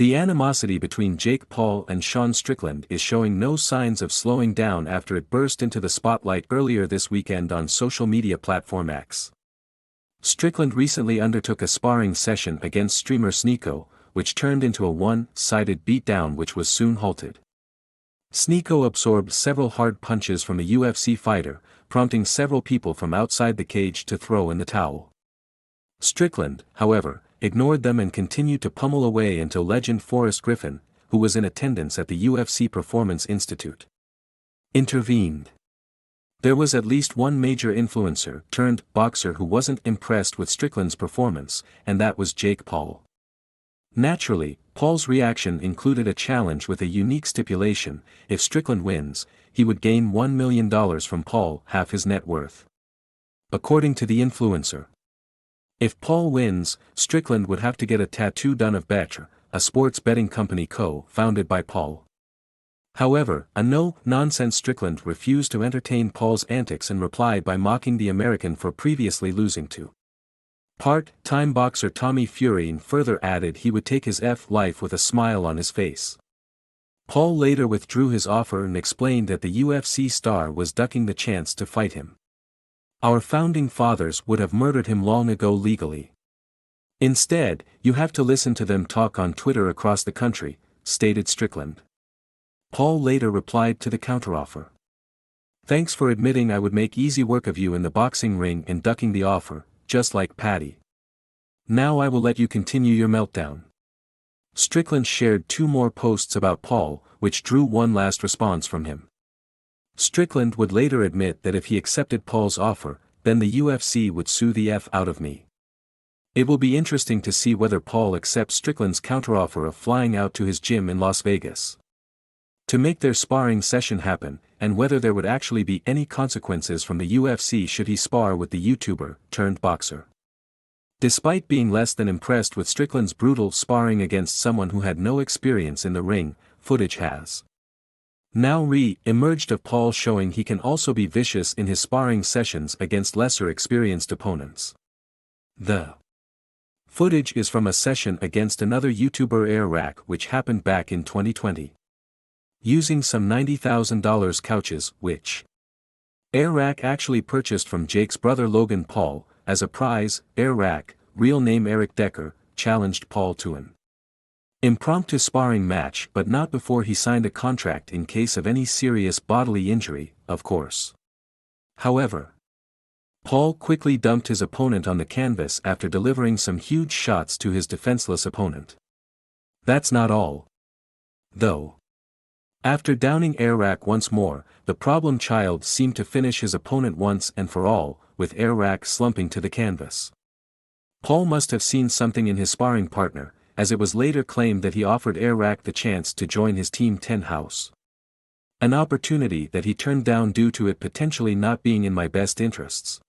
The animosity between Jake Paul and Sean Strickland is showing no signs of slowing down after it burst into the spotlight earlier this weekend on social media platform X. Strickland recently undertook a sparring session against streamer Sneako, which turned into a one-sided beatdown which was soon halted. Sneako absorbed several hard punches from a UFC fighter, prompting several people from outside the cage to throw in the towel. Strickland, however, ignored them and continued to pummel away until legend Forrest Griffin, who was in attendance at the UFC Performance Institute, intervened. There was at least one major influencer turned boxer who wasn't impressed with Strickland's performance, and that was Jake Paul. Naturally, Paul's reaction included a challenge with a unique stipulation: if Strickland wins, he would gain $1 million from Paul, half his net worth. According to the influencer, if Paul wins, Strickland would have to get a tattoo done of Betr, a sports betting company co-founded by Paul. However, a no-nonsense Strickland refused to entertain Paul's antics and replied by mocking the American for previously losing to part-time boxer Tommy Fury, and further added he would take his life with a smile on his face. Paul later withdrew his offer and explained that the UFC star was ducking the chance to fight him. Our founding fathers would have murdered him long ago legally. Instead, you have to listen to them talk on Twitter across the country, stated Strickland. Paul later replied to the counteroffer. Thanks for admitting I would make easy work of you in the boxing ring and ducking the offer, just like Patty. Now I will let you continue your meltdown. Strickland shared two more posts about Paul, which drew one last response from him. Strickland would later admit that if he accepted Paul's offer, then the UFC would sue the F out of me. It will be interesting to see whether Paul accepts Strickland's counteroffer of flying out to his gym in Las Vegas to make their sparring session happen, and whether there would actually be any consequences from the UFC should he spar with the YouTuber turned boxer. Despite being less than impressed with Strickland's brutal sparring against someone who had no experience in the ring, footage has now re-emerged of Paul showing he can also be vicious in his sparring sessions against lesser experienced opponents. The footage is from a session against another YouTuber Airrack which happened back in 2020. Using some $90,000 couches, which Airrack actually purchased from Jake's brother Logan Paul, as a prize, Airrack, real name Eric Decker, challenged Paul to an impromptu sparring match, but not before he signed a contract in case of any serious bodily injury, of course. However, Paul quickly dumped his opponent on the canvas after delivering some huge shots to his defenseless opponent. That's not all, though. After downing Airrack once more, the problem child seemed to finish his opponent once and for all, with Airrack slumping to the canvas. Paul must have seen something in his sparring partner, as it was later claimed that he offered Airrack the chance to join his Team 10 house. An opportunity that he turned down due to it potentially not being in my best interests.